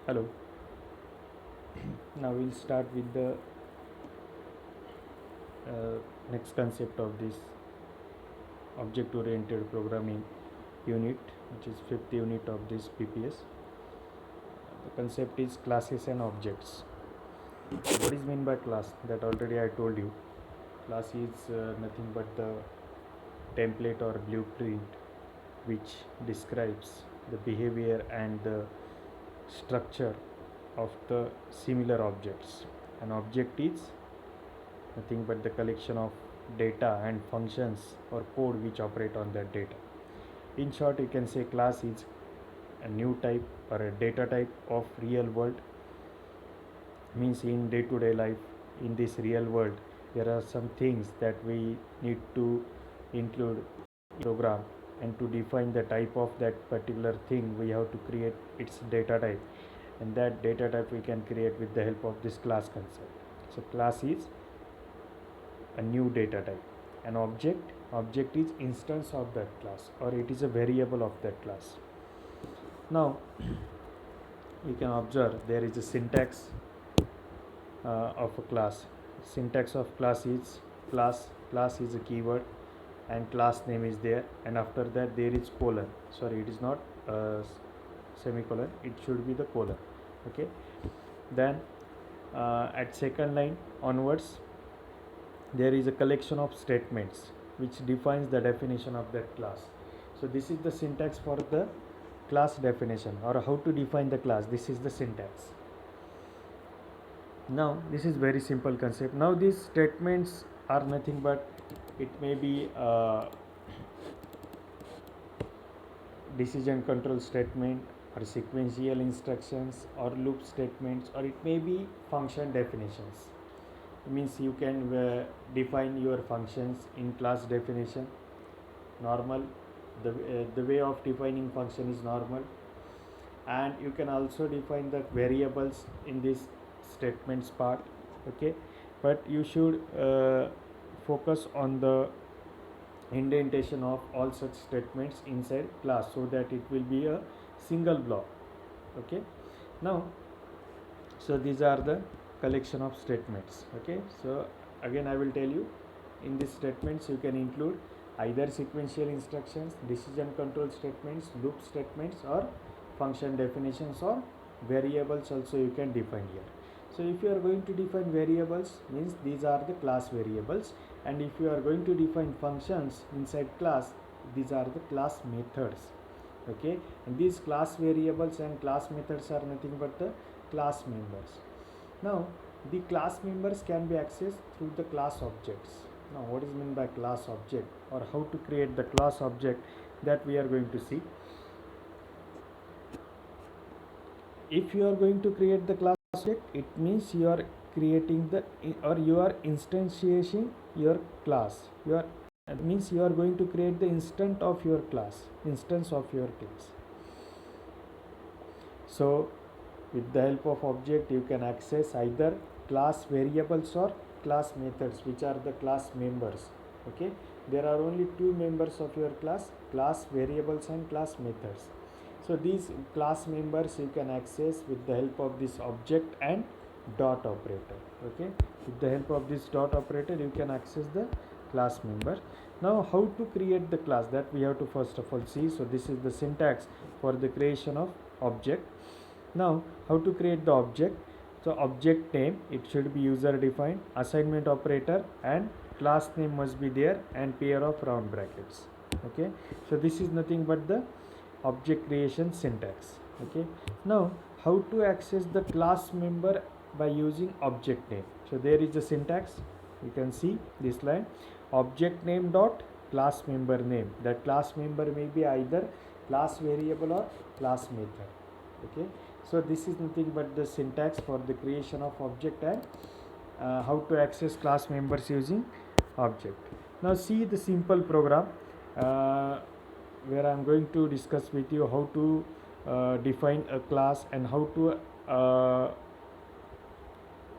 Hello. Now we'll start with the next concept of this object oriented programming unit, which is fifth unit of this PPS. The concept is classes and objects. What is meant by class? That already I told you. Class is nothing but the template or blueprint which describes the behavior and the structure of the similar objects. An object is nothing but the collection of data and functions or code which operate on that data. In short, you can say class is a new type or a data type of real world. Means in day-to-day life, in this real world, there are some things that we need to include in program, and to define the type of that particular thing we have to create its data type, and that data type we can create with the help of this class concept. So class is a new data type. An object is instance of that class, or it is a variable of that class. Now you can observe there is a syntax of a class. Syntax of class is class is a keyword, and class name is there, and after that there is colon. Sorry, it is not semicolon, it should be the colon. Okay, then at second line onwards there is a collection of statements which defines the definition of that class. So this is the syntax for the class definition, or how to define the class. This is the syntax. Now this is very simple concept. Now these statements are nothing but, it may be decision control statement, or sequential instructions, or loop statements, or it may be function definitions. It means you can define your functions in class definition. Normal, the way of defining function is normal, and you can also define the variables in this statements part. Okay, but you should focus on the indentation of all such statements inside class, so that it will be a single block. Okay, now so these are the collection of statements. Okay, so again I will tell you, in these statements you can include either sequential instructions, decision control statements, loop statements, or function definitions, or variables also you can define here. So if you are going to define variables, means these are the class variables, and if you are going to define functions inside class, these are the class methods. Okay, and these class variables and class methods are nothing but the class members. Now the class members can be accessed through the class objects. Now what is meant by class object, or how to create the class object, that we are going to see. If you are going to create the class object, it means you are creating the, or you are instantiating your class. It means you are going to create the instance of your class. So with the help of object you can access either class variables or class methods, which are the class members. Okay, there are only two members of your class variables and class methods. So these class members you can access with the help of this object and dot operator. Okay, with the help of this dot operator you can access the class member. Now how to create the class, that we have to first of all see. So this is the syntax for the creation of object. Now how to create the object. So object name, it should be user defined, assignment operator, and class name must be there, and pair of round brackets. Okay, so this is nothing but the object creation syntax. Okay, now how to access the class member by using object name. So there is the syntax, you can see this line, object name dot class member name. That class member may be either class variable or class method. Okay, so this is nothing but the syntax for the creation of object, and how to access class members using object. Now see the simple program where I am going to discuss with you how to define a class, and how to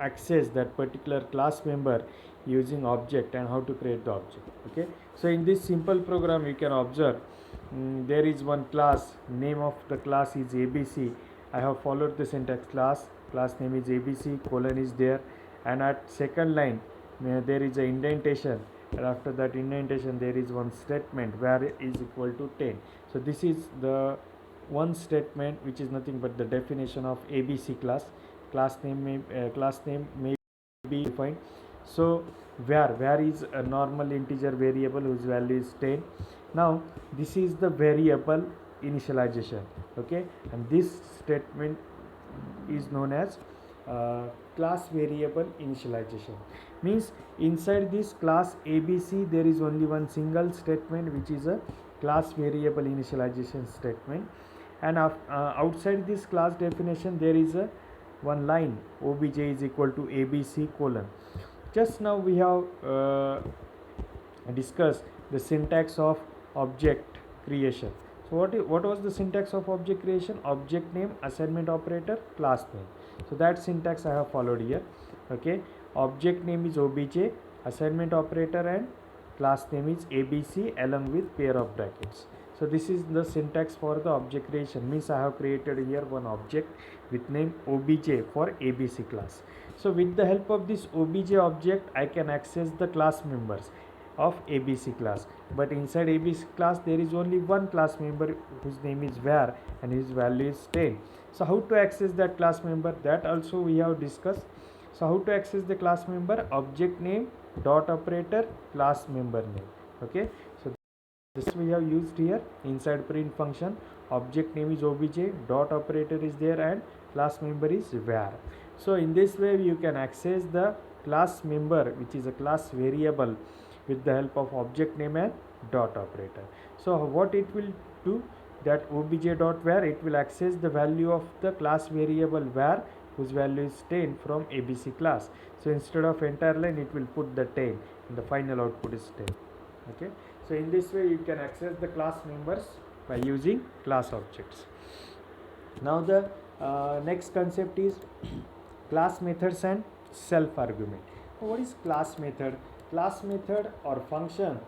access that particular class member using object, and how to create the object. Okay, so in this simple program you can observe there is one class, name of the class is ABC, I have followed the syntax class name is abc, colon is there, and at second line there is a indentation, and after that indentation there is one statement where is equal to 10. So this is the one statement which is nothing but the definition of abc class. Class name may be defined. So where is a normal integer variable whose value is 10. Now this is the variable initialization, okay, and this statement is known as class variable initialization. Means inside this class abc there is only one single statement which is a class variable initialization statement, and outside this class definition there is a one line obj is equal to abc colon. Just now we have discussed the syntax of object creation. So what was the syntax of object creation? Object name, assignment operator, class name. So that syntax I have followed here, okay. Object name is obj, assignment operator and class name is abc along with pair of brackets. So this is the syntax for the object creation. Means I have created here one object with name obj for abc class. So with the help of this obj object I can access the class members of abc class, but inside abc class there is only one class member whose name is var and his value is 10. So how to access that class member, that also we have discussed. So how to access the class member? Object name dot operator class member name, okay. So this we have used here inside print function. Object name is obj, dot operator is there, and class member is var. So in this way you can access the class member which is a class variable with the help of object name and dot operator. So what it will do, that obj dot var, it will access the value of the class variable var whose value is 10 from abc class. So instead of entire line it will put the 10 and the final output is 10, okay. So in this way you can access the class members by using class objects. Now the next concept is class methods and self argument. What is class method? Class method or function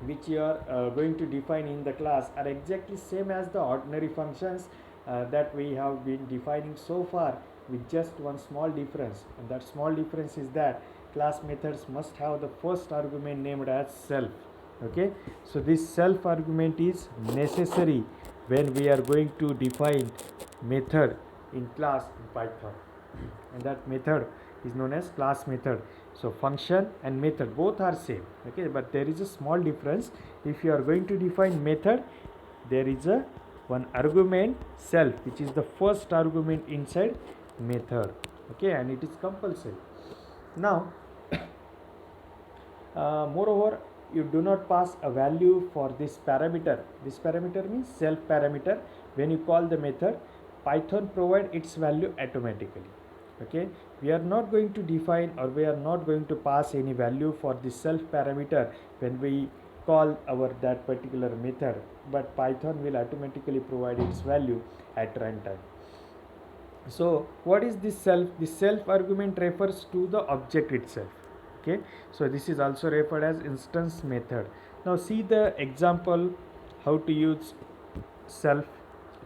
which you are going to define in the class are exactly same as the ordinary functions that we have been defining so far, with just one small difference, and that small difference is that class methods must have the first argument named as self, okay. So this self argument is necessary when we are going to define method in class in Python, and that method is known as class method. So function and method both are same, okay, but there is a small difference. If you are going to define method, there is a one argument self which is the first argument inside method, okay, and it is compulsory. Now moreover, you do not pass a value for this parameter. This parameter means self parameter. When you call the method, Python provide its value automatically, okay. We are not going to define, or we are not going to pass any value for the self parameter when we call our that particular method, but Python will automatically provide its value at runtime. So what is this self? This self argument refers to the object itself, okay. So this is also referred as instance method. Now see the example how to use self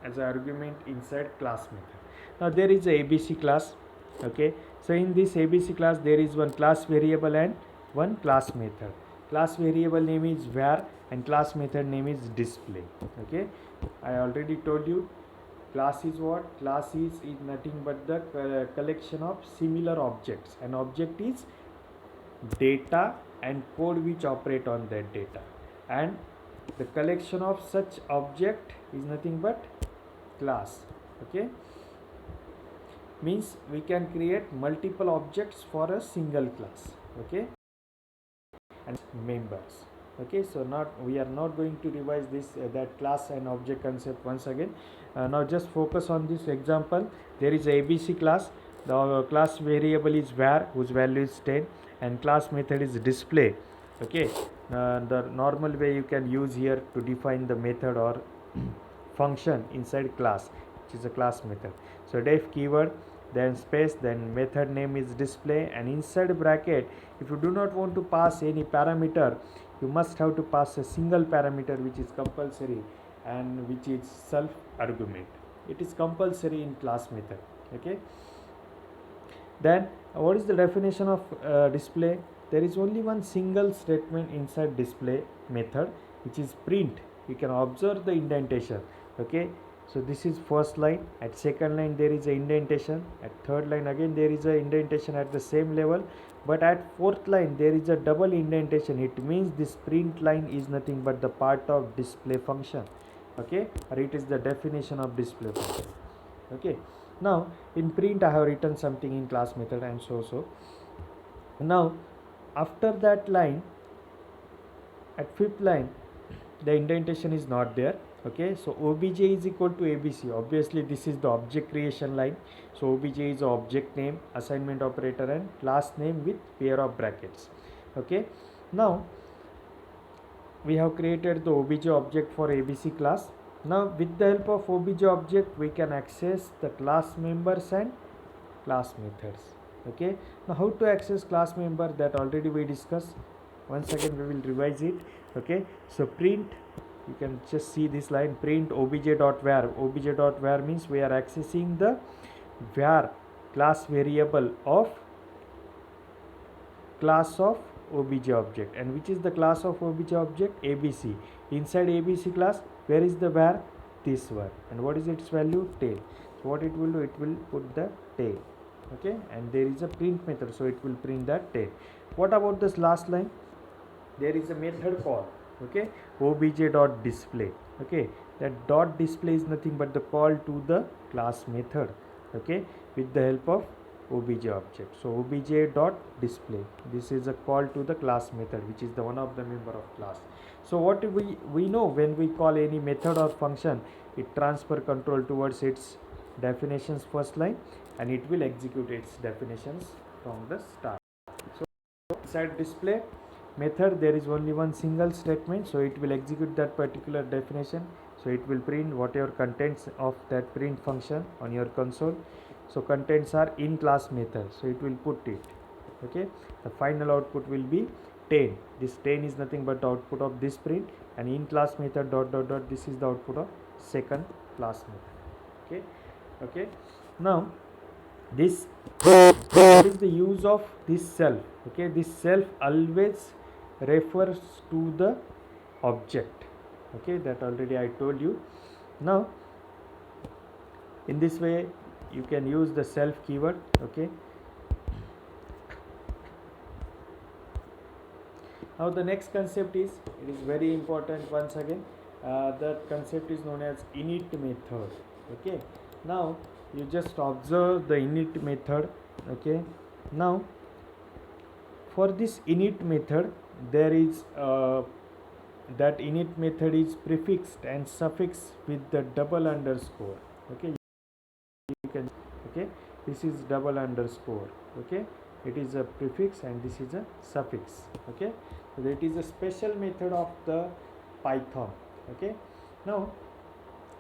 as an argument inside class method. Now there is a abc class, okay. So in this abc class there is one class variable and one class method. Class variable name is var and class method name is display, okay. I already told you class is what? Class is nothing but the collection of similar objects. An object is data and code which operate on that data, and the collection of such object is nothing but class, okay. Means we can create multiple objects for a single class, okay, and members, okay. So we are not going to revise this that class and object concept once again. Now just focus on this example. There is a abc class. The class variable is var whose value is 10, and class method is display, okay. The normal way you can use here to define the method or function inside class, which is a class method. So def keyword, then space, then method name is display, and inside bracket, if you do not want to pass any parameter, you must have to pass a single parameter which is compulsory and which is self argument, it is compulsory in class method. Okay, then what is the definition of display? There is only one single statement inside display method, which is print. You can observe the indentation. Okay, so this is first line. At second line there is a indentation. At third line again there is a indentation at the same level, but at fourth line there is a double indentation. It means this print line is nothing but the part of display function. Okay, or it is the definition of display function. Okay, now in print I have written something in class method and so. Now after that line, at fifth line the indentation is not there. Okay, so obj is equal to abc. Obviously this is the object creation line, so obj is the object name, assignment operator and class name with pair of brackets. Okay, now we have created the obj object for abc class. Now with the help of obj object we can access the class members and class methods. Okay, now how to access class member, that already we discussed. Once again we will revise it. Okay, so print, you can just see this line, print obj.var. Obj.var means we are accessing the var class variable of class of obj object. And which is the class of obj object? abc. Inside abc class, where is the var? This one. And what is its value? Tail. So what it will do, it will put the tail. Okay, and there is a print method, so it will print that tail. What about this last line? There is a method call. Okay, obj.display. Okay, that dot display is nothing but the call to the class method. Okay, with the help of obj object. So obj.display, this is a call to the class method, which is the one of the member of class. So what we know, when we call any method or function, it transfer control towards its definitions first line, and it will execute its definitions from the start. So inside display method there is only one single statement, so it will execute that particular definition. So it will print whatever contents of that print function on your console. So contents are in class method, so it will put it. Okay, the final output will be 10. This 10 is nothing but the output of this print, and in class method ... this is the output of second class method. Okay, now this, what is the use of this self? Okay, this self always refers to the object. Okay, that already I told you. Now in this way you can use the self keyword. Okay, now the next concept is, it is very important once again. That concept is known as init method. Okay, now you just observe the init method. Okay, now for this init method there is that init method is prefixed and suffixed with the double underscore. Okay, you can, okay, this is double underscore. Okay, it is a prefix and this is a suffix. Okay, so it is a special method of the Python. Okay, now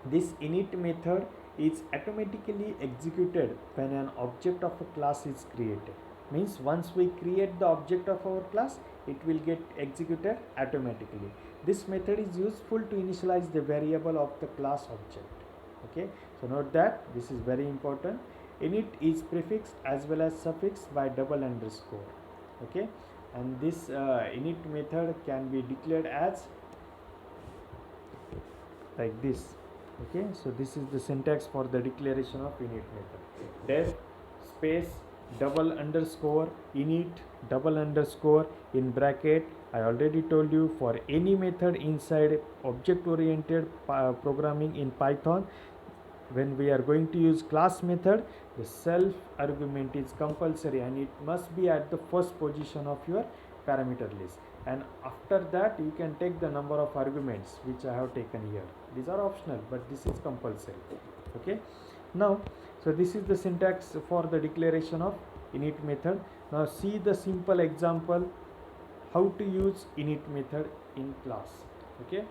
this init method is automatically executed when an object of a class is created. Means once we create the object of our class, it will get executed automatically. This method is useful to initialize the variable of the class object. Okay, so note that this is very important. Init is prefixed as well as suffixed by double underscore. Okay, and this init method can be declared as like this. Okay, so this is the syntax for the declaration of init method. Def space double underscore init double underscore in bracket. I already told you, for any method inside object oriented programming in Python, when we are going to use class method, the self argument is compulsory and it must be at the first position of your parameter list, and after that you can take the number of arguments which I have taken here. These are optional, but this is compulsory. Okay, now so this is the syntax for the declaration of init method. Now see the simple example how to use init method in class. Okay,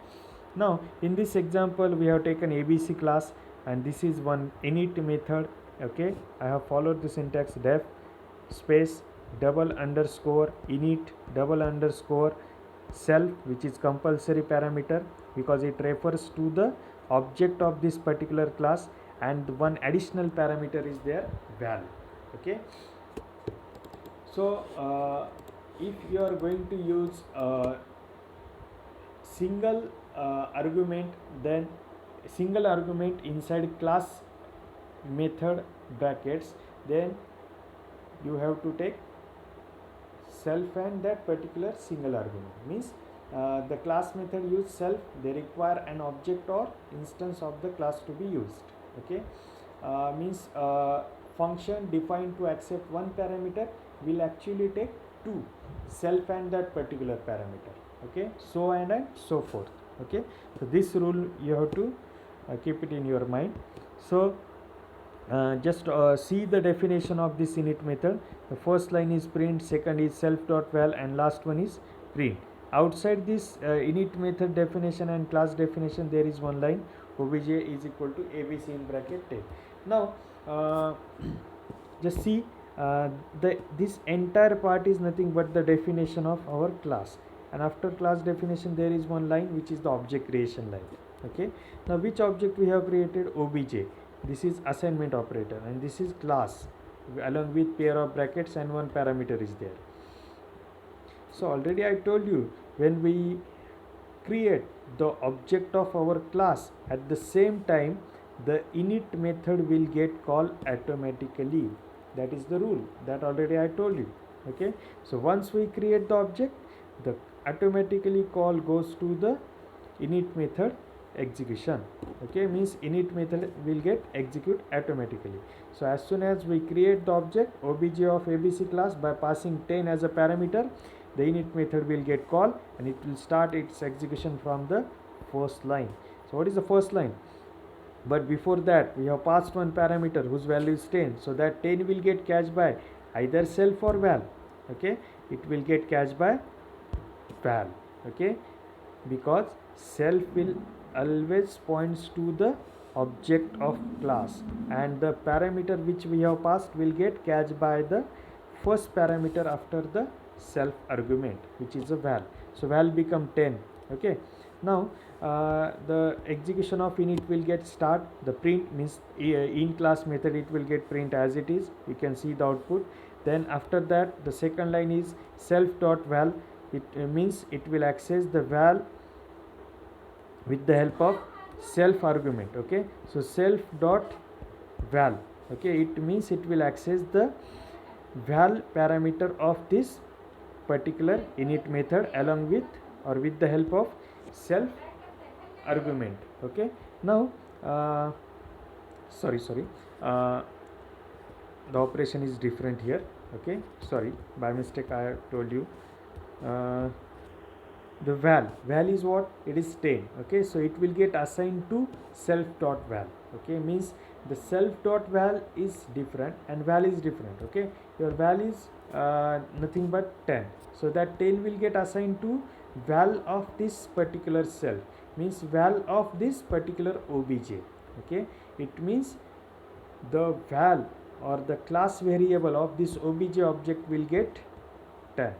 now in this example we have taken abc class and this is one init method. Okay, I have followed the syntax def space double underscore init double underscore self, which is compulsory parameter because it refers to the object of this particular class, and one additional parameter is there, val. Okay, so if you are going to use a single argument, then single argument inside class method brackets, then you have to take self and that particular single argument. Means the class method use self, they require an object or instance of the class to be used. Okay, means function defined to accept one parameter will actually take two, self and that particular parameter. Okay, so and so forth. Okay, so this rule you have to keep it in your mind. So just see the definition of this init method. The first line is print, second is self.val, and last one is print. Outside this init method definition and class definition, there is one line, obj is equal to abc in bracket 10. Now just see this entire part is nothing but the definition of our class, and after class definition there is one line which is the object creation line. Okay, now which object we have created? Obj. This is assignment operator, and this is class along with pair of brackets and one parameter is there. So already I told you, when we create the object of our class, at the same time the init method will get called automatically. That is the rule that already I told you. Okay, so once we create the object, the automatically call goes to the init method execution. Okay, means init method will get execute automatically. So as soon as we create the object obj of abc class by passing 10 as a parameter, the init method will get called and it will start its execution from the first line. So what is the first line? But before that we have passed one parameter whose value is 10, so that 10 will get cached by either self or val. Okay, it will get cached by val. Okay, because self will always points to the object of class, and the parameter which we have passed will get cached by the first parameter after the self argument, which is a val. So val become 10. Okay, now the execution of init will get start. The print means in class method it will get print as it is. You can see the output. Then after that the second line is self.val. It means it will access the val with the help of self argument. Okay, so self dot val. Okay, it means it will access the val parameter of this particular init method along with or with the help of self argument. Okay, now sorry the operation is different here. Okay, sorry, by mistake I told you. The val is what? It is 10. Okay, so it will get assigned to self dot val. Okay, means the self dot val is different and val is different. Okay, your val is nothing but 10, so that 10 will get assigned to val of this particular self, means val of this particular obj. Okay, it means the val or the class variable of this obj object will get 10.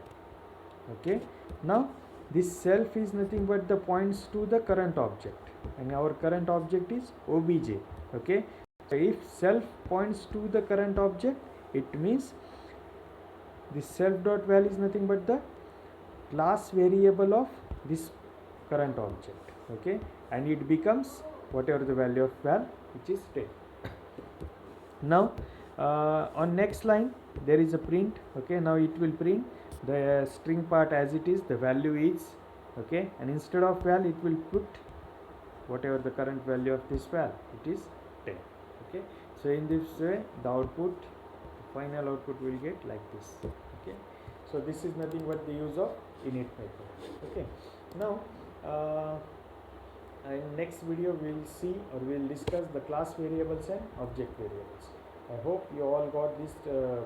Okay, now this self is nothing but the points to the current object, and our current object is obj. Okay, so if self points to the current object, it means this self dot val is nothing but the class variable of this current object. Okay, and it becomes whatever the value of val, which is 10. Now on next line there is a print. Okay, now it will print the string part as it is, the value is. Okay, and instead of val it will put whatever the current value of this val, it is 10. Okay, so in this way the output, final output will get like this. Okay, so this is nothing but the use of init method. Okay, now in next video we will see or we will discuss the class variables and object variables. I hope you all got these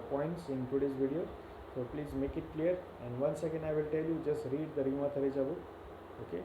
points in today's video. So please make it clear, and once again I will tell you, just read the Rima Thareja book. Okay.